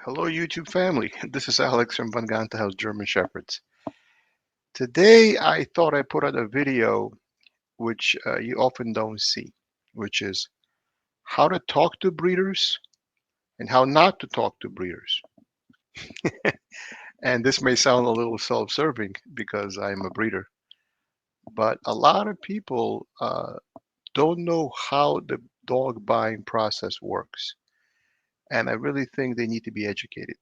Hello, YouTube family. This is Alex from Van Ganta House German Shepherds. Today, I thought I'd put out a video which you often don't see, which is how to talk to breeders and how not to talk to breeders. And this may sound a little self-serving because I'm a breeder, but a lot of people don't know how the dog buying process works. And I really think they need to be educated.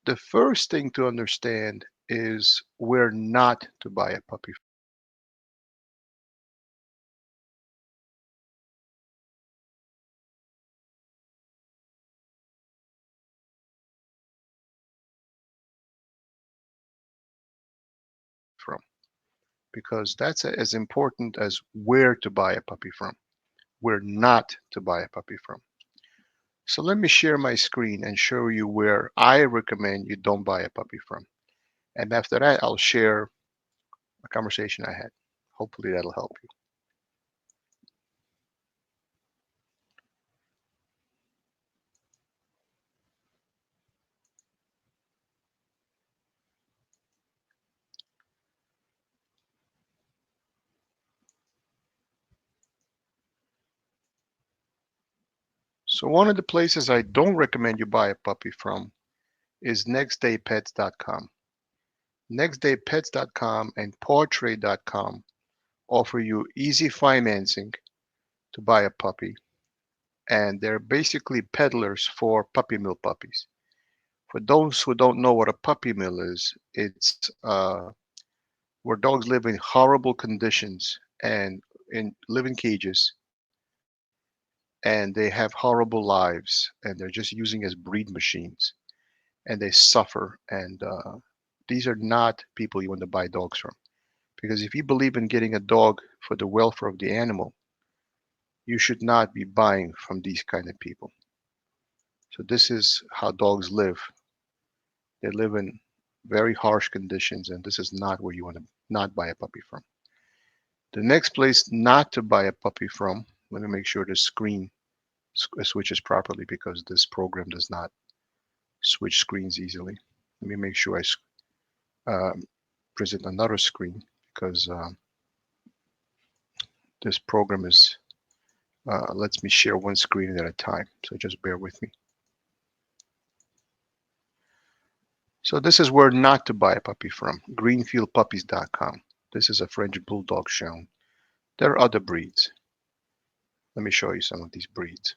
The first thing to understand is where not to buy a puppy from, because that's as important as where to buy a puppy from, where not to buy a puppy from. So let me share my screen and show you where I recommend you don't buy a puppy from. And after that, I'll share a conversation I had. Hopefully that'll help you. So one of the places I don't recommend you buy a puppy from is nextdaypets.com. Nextdaypets.com and pawtrade.com offer you easy financing to buy a puppy, and they're basically peddlers for puppy mill puppies. For those who don't know what a puppy mill is, it's where dogs live in horrible conditions and live in cages, and they have horrible lives, and they're just using as breed machines, and they suffer. And these are not people you want to buy dogs from, because if you believe in getting a dog for the welfare of the animal, you should not be buying from these kind of people. So this is how dogs live. They live in very harsh conditions, and this is not where you want to not buy a puppy from. The next place not to buy a puppy from, let me make sure the screen switches properly because this program does not switch screens easily. Let me make sure I present another screen because this program is lets me share one screen at a time. So just bear with me. So this is where not to buy a puppy from, greenfieldpuppies.com. This is a French bulldog shown. There are other breeds. Let me show you some of these breeds.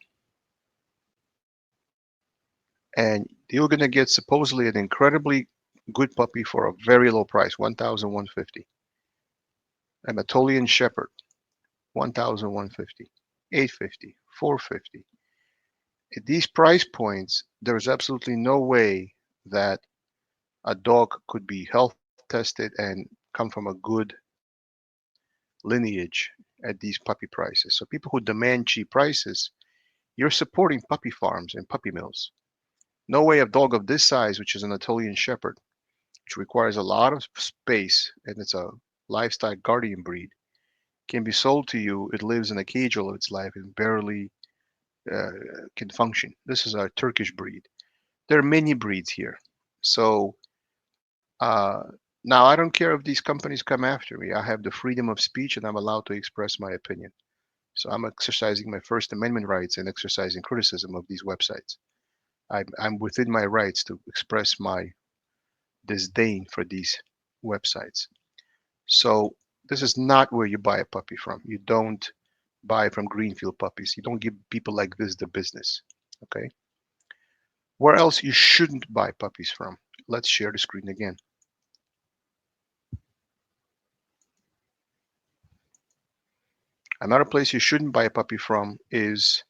And you're going to get supposedly an incredibly good puppy for a very low price, 1,150. Anatolian Shepherd, 1,150, 850, 450. At these price points, there's absolutely no way that a dog could be health tested and come from a good lineage at these puppy prices. So people who demand cheap prices, you're supporting puppy farms and puppy mills. No way a dog of this size, which is an Anatolian Shepherd, which requires a lot of space and it's a lifestyle guardian breed, can be sold to you. It lives in a cage all of its life and barely uh, can function. This is a Turkish breed. There are many breeds here. So uh, now I don't care if these companies come after me. I have the freedom of speech and I'm allowed to express my opinion. So I'm exercising my First Amendment rights and exercising criticism of these websites. I'm within my rights to express my disdain for these websites. So this is not where you buy a puppy from. You don't buy from Greenfield Puppies. You don't give people like this the business. Okay. Where else you shouldn't buy puppies from? Let's share the screen again. Another place you shouldn't buy a puppy from is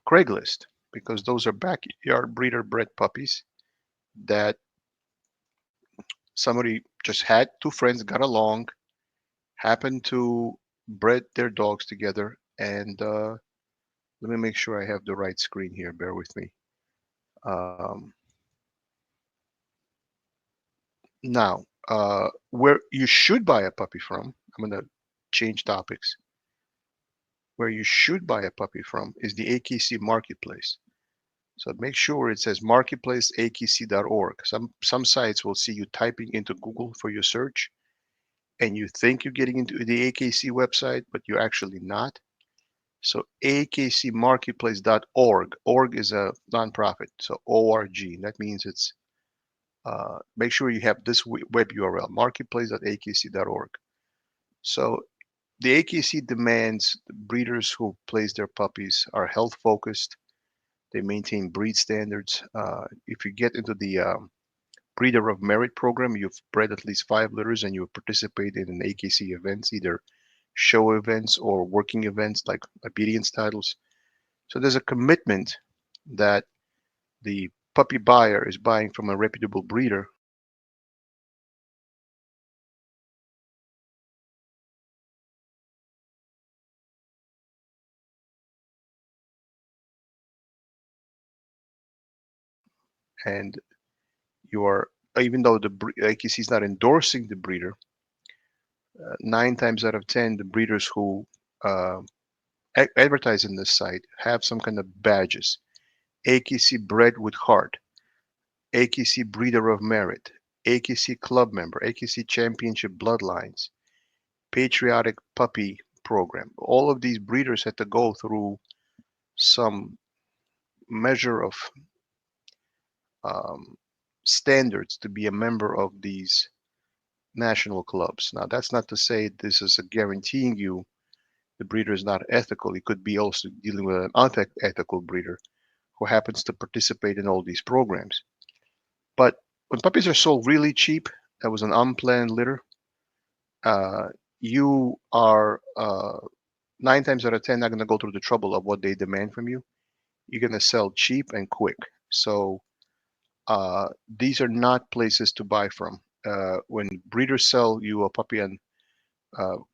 Craigslist, because those are backyard breeder bred puppies that somebody just had two friends, got along, happened to bred their dogs together. And let me make sure I have the right screen here. Bear with me. Um, Now, where you should buy a puppy from, I'm going to change topics. Where you should buy a puppy from is the AKC marketplace. So make sure it says marketplaceakc.org. Some sites will see you typing into Google for your search, and you think you're getting into the AKC website, but you're actually not. So akcmarketplace.org. Org is a nonprofit, so org. That means it's make sure you have this web URL, marketplace.akc.org. So the AKC demands the breeders who place their puppies are health focused. They maintain breed standards. If you get into the Breeder of Merit program, you've bred at least 5 litters and you participate in an AKC events, either show events or working events like obedience titles. So there's a commitment that the puppy buyer is buying from a reputable breeder. And you are, even though the AKC is not endorsing the breeder, 9 times out of 10, the breeders who uh, advertise in this site have some kind of badges. AKC bred with heart, AKC breeder of merit, AKC club member, AKC championship bloodlines, patriotic puppy program. All of these breeders had to go through some measure of um, standards to be a member of these national clubs. Now, that's not to say this is a guaranteeing you the breeder is not ethical. It could be also dealing with an unethical breeder who happens to participate in all these programs. But when puppies are sold really cheap, that was an unplanned litter, uh, you are 9 times out of 10 not going to go through the trouble of what they demand from you. You're going to sell cheap and quick. So these are not places to buy from. When breeders sell you a puppy on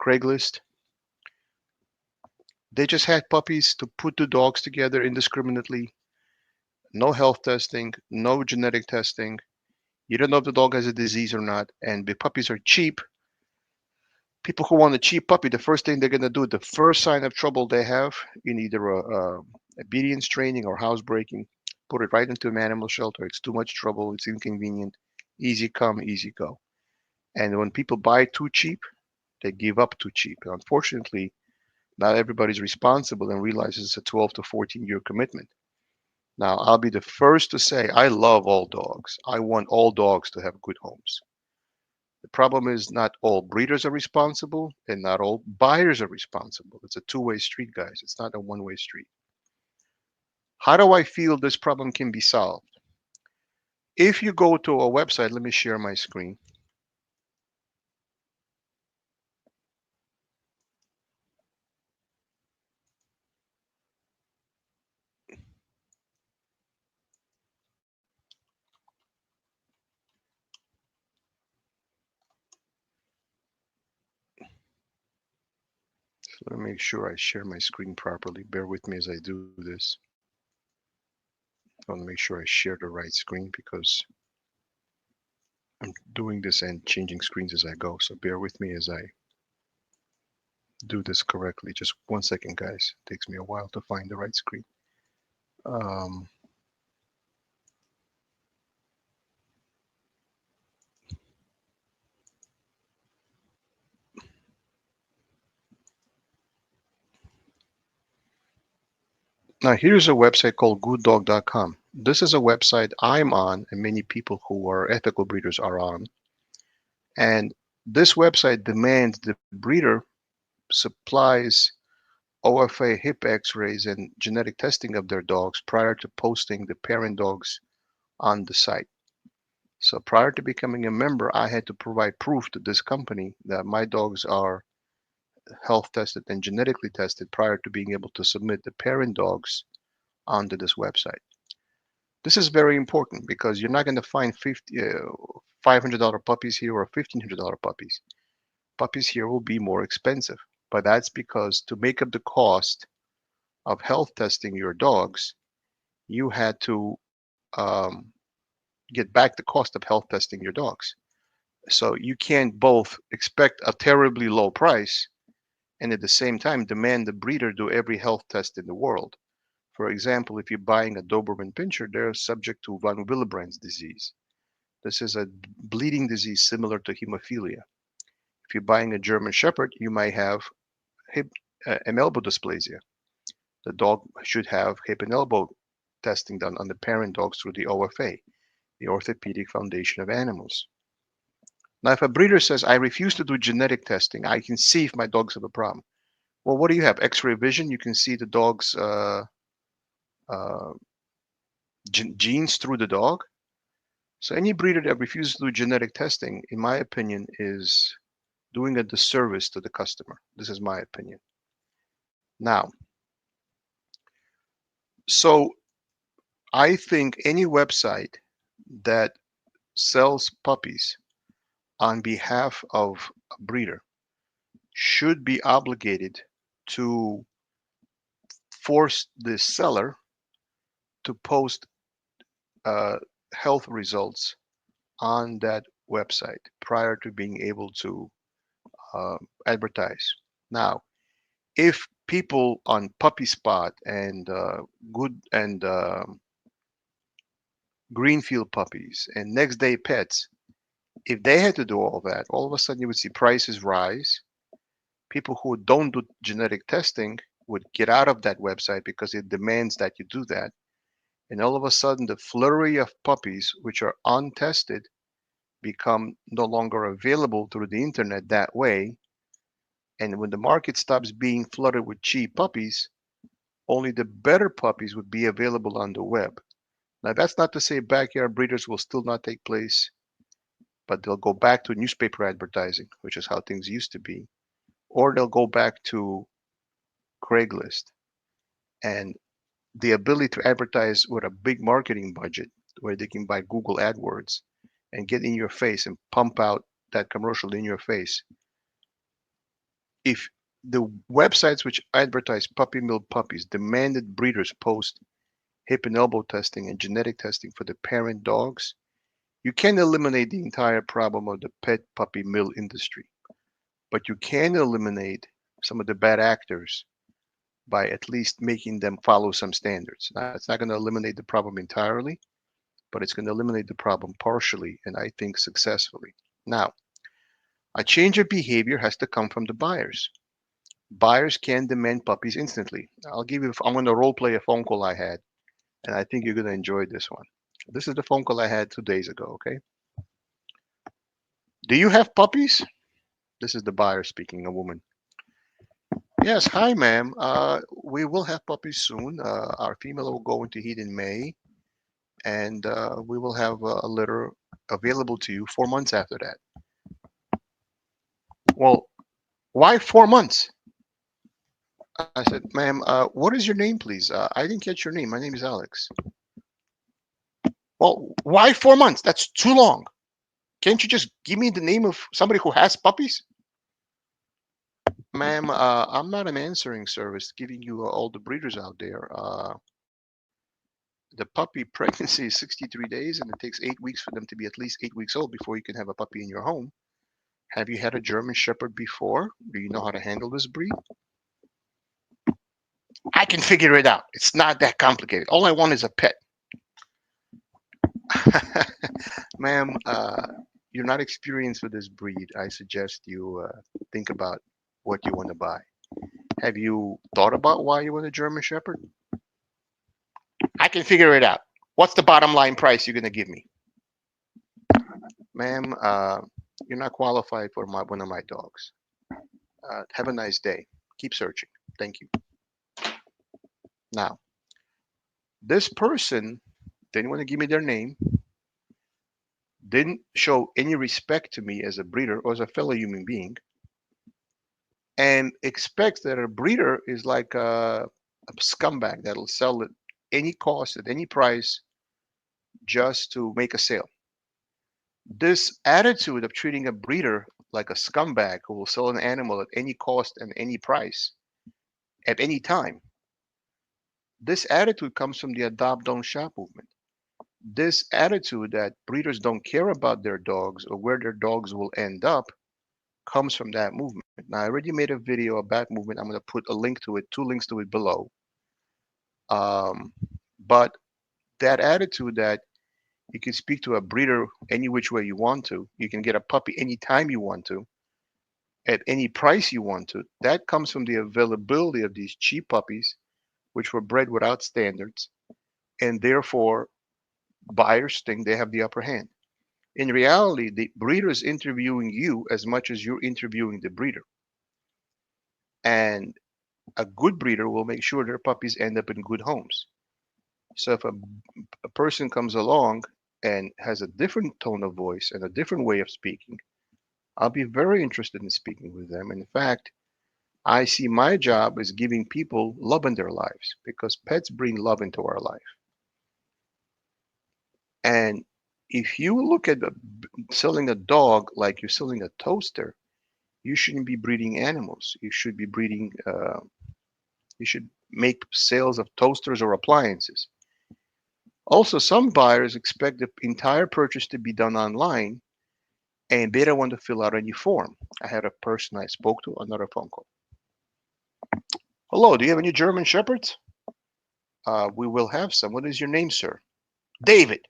Craigslist, they just had puppies to put the dogs together indiscriminately. No health testing, no genetic testing. You don't know if the dog has a disease or not. And the puppies are cheap. People who want a cheap puppy, the first thing they're going to do, the first sign of trouble they have in either obedience training or housebreaking, put it right into an animal shelter. It's too much trouble. It's inconvenient. Easy come, easy go. And when people buy too cheap, they give up too cheap. Unfortunately, not everybody's responsible and realizes it's a 12 to 14-year commitment. Now, I'll be the first to say I love all dogs. I want all dogs to have good homes. The problem is not all breeders are responsible and not all buyers are responsible. It's a two-way street, guys. It's not a one-way street. How do I feel this problem can be solved? If you go to a website, let me share my screen. So let me make sure I share my screen properly. Bear with me as I do this. I want to make sure I share the right screen because I'm doing this and changing screens as I go. So bear with me as I do this correctly. Just 1 second, guys. It takes me a while to find the right screen. Um, Now, here's a website called gooddog.com. This is a website I'm on, and many people who are ethical breeders are on. And this website demands the breeder supplies OFA hip x-rays and genetic testing of their dogs prior to posting the parent dogs on the site. So prior to becoming a member, I had to provide proof to this company that my dogs are health tested and genetically tested prior to being able to submit the parent dogs onto this website. This is very important because you're not going to find $500 puppies here or $1,500 puppies. Puppies here will be more expensive, but that's because to make up the cost of health testing your dogs, you had to um, get back the cost of health testing your dogs. So you can't both expect a terribly low price and at the same time demand the breeder do every health test in the world For example, if you're buying a Doberman Pinscher, they're subject to von Willebrand's disease. This is a bleeding disease similar to hemophilia. If you're buying a German Shepherd, you might have hip and elbow dysplasia. The dog should have hip and elbow testing done on the parent dogs through the OFA, the Orthopedic Foundation of Animals. Now, if a breeder says, I refuse to do genetic testing, I can see if my dogs have a problem. Well, what do you have? X-ray vision? You can see the dog's uh, genes through the dog? So any breeder that refuses to do genetic testing, in my opinion, is doing a disservice to the customer. This is my opinion. Now, so I think any website that sells puppies on behalf of a breeder should be obligated to force the seller to post uh, health results on that website prior to being able to advertise. Now, if people on Puppy Spot and Good and Greenfield Puppies and Next Day Pets, if they had to do all that, all of a sudden you would see prices rise. People who don't do genetic testing would get out of that website because it demands that you do that. And all of a sudden, the flurry of puppies, which are untested, become no longer available through the internet that way. And when the market stops being flooded with cheap puppies, only the better puppies would be available on the web. Now, that's not to say backyard breeders will still not take place, but they'll go back to newspaper advertising, which is how things used to be, or they'll go back to Craigslist. And the ability to advertise with a big marketing budget where they can buy Google AdWords and get in your face and pump out that commercial in your face. If the websites which advertise puppy mill puppies demanded breeders post hip and elbow testing and genetic testing for the parent dogs, you can eliminate the entire problem of the pet puppy mill industry. But you can eliminate some of the bad actors by at least making them follow some standards. Now, it's not going to eliminate the problem entirely, but it's going to eliminate the problem partially, and I think successfully. Now, a change of behavior has to come from the buyers. Buyers can demand puppies instantly. I'm going to role play a phone call I had, and I think you're going to enjoy this one. This is the phone call I had 2 days ago, okay? Do you have puppies? This is the buyer speaking, a woman. Yes, hi, ma'am. We will have puppies soon. Our female will go into heat in May, and we will have a litter available to you 4 months after that. Well, why 4 months? I said, ma'am, what is your name, please? I didn't catch your name. My name is Alex. Well, why 4 months? That's too long. Can't you just give me the name of somebody who has puppies? Ma'am, I'm not an answering service giving you all the breeders out there. The puppy pregnancy is 63 days, and it takes 8 weeks for them to be at least 8 weeks old before you can have a puppy in your home. Have you had a German Shepherd before? Do you know how to handle this breed? I can figure it out. It's not that complicated. All I want is a pet. Ma'am, you're not experienced with this breed. I suggest you think about what you want to buy. Have you thought about why you want a German Shepherd? I can figure it out. What's the bottom line price you're going to give me? Ma'am, you're not qualified for one of my dogs. Have a nice day. Keep searching. Thank you. Now, this person didn't want to give me their name, didn't show any respect to me as a breeder or as a fellow human being, and expects that a breeder is like a scumbag that'll sell at any cost, at any price, just to make a sale. This attitude of treating a breeder like a scumbag who will sell an animal at any cost and any price at any time, this attitude comes from the adopt don't shop movement. This attitude that breeders don't care about their dogs or where their dogs will end up comes from that movement. Now, I already made a video about movement. I'm going to put a link to it, 2 links to it below. Um, but that attitude that you can speak to a breeder any which way you want to, you can get a puppy anytime you want to, at any price you want to, that comes from the availability of these cheap puppies, which were bred without standards, and therefore buyers think they have the upper hand. In reality, the breeder is interviewing you as much as you're interviewing the breeder. And a good breeder will make sure their puppies end up in good homes. So if a person comes along and has a different tone of voice and a different way of speaking, I'll be very interested in speaking with them. In fact, I see my job as giving people love in their lives because pets bring love into our life. And if you look at selling a dog like you're selling a toaster, you shouldn't be breeding animals. You should be breeding, you should make sales of toasters or appliances. Also, some buyers expect the entire purchase to be done online and they don't want to fill out any form. I had a person I spoke to, another phone call. Hello, do you have any German Shepherds? We will have some. What is your name, sir? David.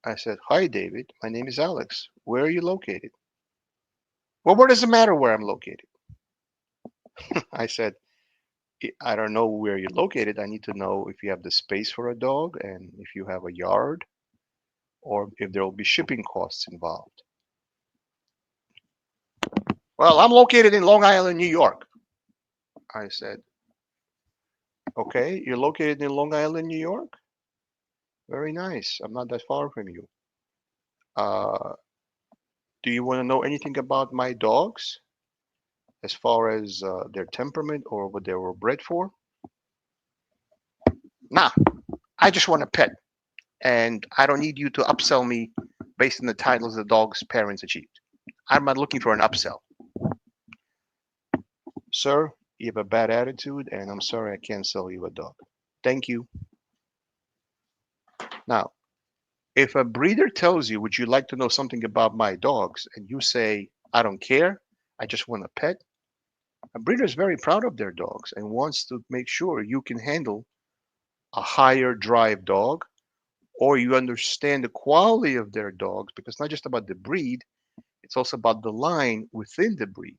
I said, hi, David. My name is Alex. Where are you located? Well, what does it matter where I'm located? I said, I don't know where you're located. I need to know if you have the space for a dog and if you have a yard or if there will be shipping costs involved. Well, I'm located in Long Island, New York. I said, okay, you're located in Long Island, New York? Very nice. I'm not that far from you. Uh, do you want to know anything about my dogs as far as their temperament or what they were bred for? Nah, I just want a pet, and I don't need you to upsell me based on the titles the dog's parents achieved. I'm not looking for an upsell. Sir, you have a bad attitude, and I'm sorry I can't sell you a dog. Thank you. Now, if a breeder tells you, would you like to know something about my dogs? And you say, I don't care, I just want a pet. A breeder is very proud of their dogs and wants to make sure you can handle a higher drive dog or you understand the quality of their dogs because it's not just about the breed, it's also about the line within the breed.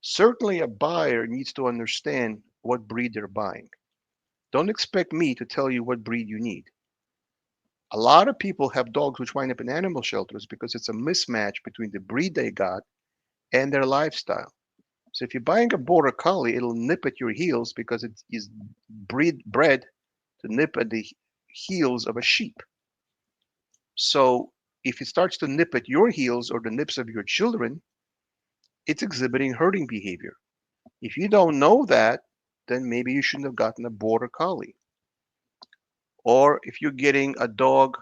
Certainly, a buyer needs to understand what breed they're buying. Don't expect me to tell you what breed you need. A lot of people have dogs which wind up in animal shelters because it's a mismatch between the breed they got and their lifestyle. So if you're buying a border collie, it'll nip at your heels because it is bred to nip at the heels of a sheep. So if it starts to nip at your heels or the nips of your children, it's exhibiting herding behavior. If you don't know that, then maybe you shouldn't have gotten a border collie. Or if you're getting a dog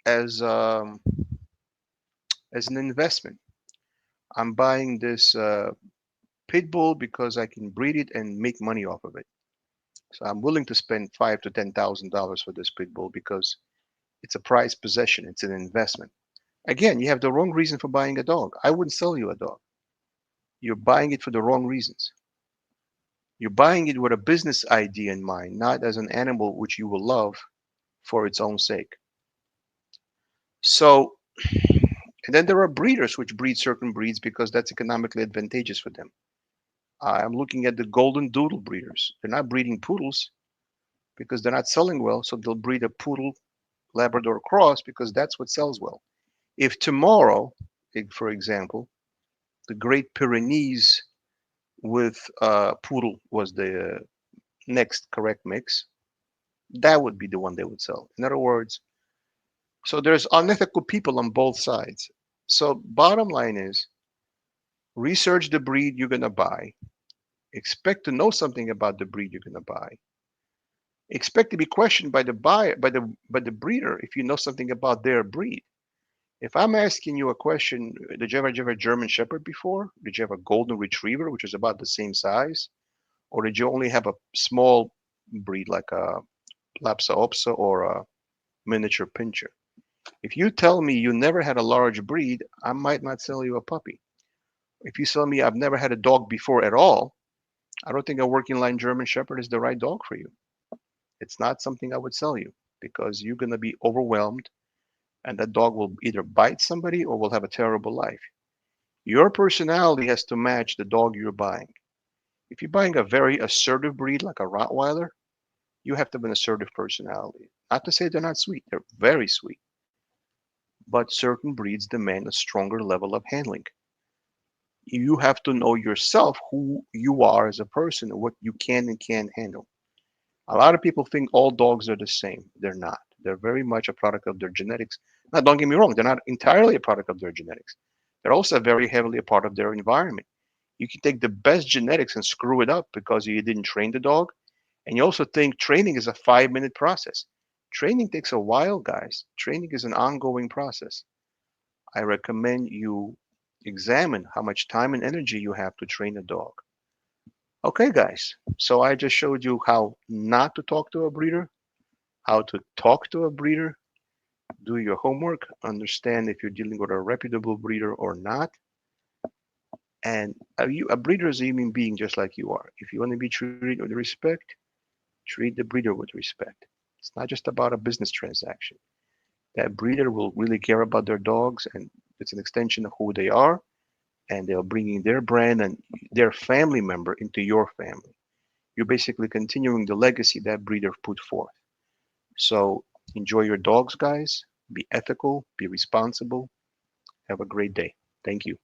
as um, as an investment, I'm buying this pit bull because I can breed it and make money off of it. So I'm willing to spend five to $10,000 for this pit bull because it's a prized possession. It's an investment. Again, you have the wrong reason for buying a dog. I wouldn't sell you a dog. You're buying it for the wrong reasons. You're buying it with a business idea in mind, not as an animal which you will love for its own sake. So, and then there are breeders which breed certain breeds because that's economically advantageous for them. I'm looking at the golden doodle breeders. They're not breeding poodles because they're not selling well, so they'll breed a poodle Labrador cross because that's what sells well. If tomorrow, for example, the Great Pyrenees with poodle was the next correct mix, that would be the one they would sell. In other words, so there's unethical people on both sides. So bottom line is research the breed you're going to buy. Expect to know something about the breed you're going to buy. Expect to be questioned by the buyer, by the breeder if you know something about their breed. If I'm asking you a question, did you ever have a German Shepherd before? Did you have a Golden Retriever, which is about the same size? Or did you only have a small breed like a Lhasa Apso or a miniature pincher? If you tell me you never had a large breed, I might not sell you a puppy. If you tell me I've never had a dog before at all, I don't think a working line German Shepherd is the right dog for you. It's not something I would sell you because you're going to be overwhelmed and that dog will either bite somebody or will have a terrible life. Your personality has to match the dog you're buying. If you're buying a very assertive breed like a Rottweiler, you have to have an assertive personality. Not to say they're not sweet, they're very sweet. But certain breeds demand a stronger level of handling. You have to know yourself who you are as a person and what you can and can't handle. A lot of people think all dogs are the same. They're not. They're very much a product of their genetics. Now, don't get me wrong, they're not entirely a product of their genetics. They're also very heavily a part of their environment. You can take the best genetics and screw it up because you didn't train the dog. And you also think training is a 5 minute process. Training takes a while, guys. Training is an ongoing process. I recommend you examine how much time and energy you have to train a dog. Okay, guys. So I just showed you how not to talk to a breeder, how to talk to a breeder, do your homework, understand if you're dealing with a reputable breeder or not. And a breeder is a human being just like you are. If you want to be treated with respect, treat the breeder with respect. It's not just about a business transaction. That breeder will really care about their dogs, and it's an extension of who they are, and they're bringing their brand and their family member into your family. You're basically continuing the legacy that breeder put forth. So enjoy your dogs, guys. Be ethical, be responsible. Have a great day. Thank you.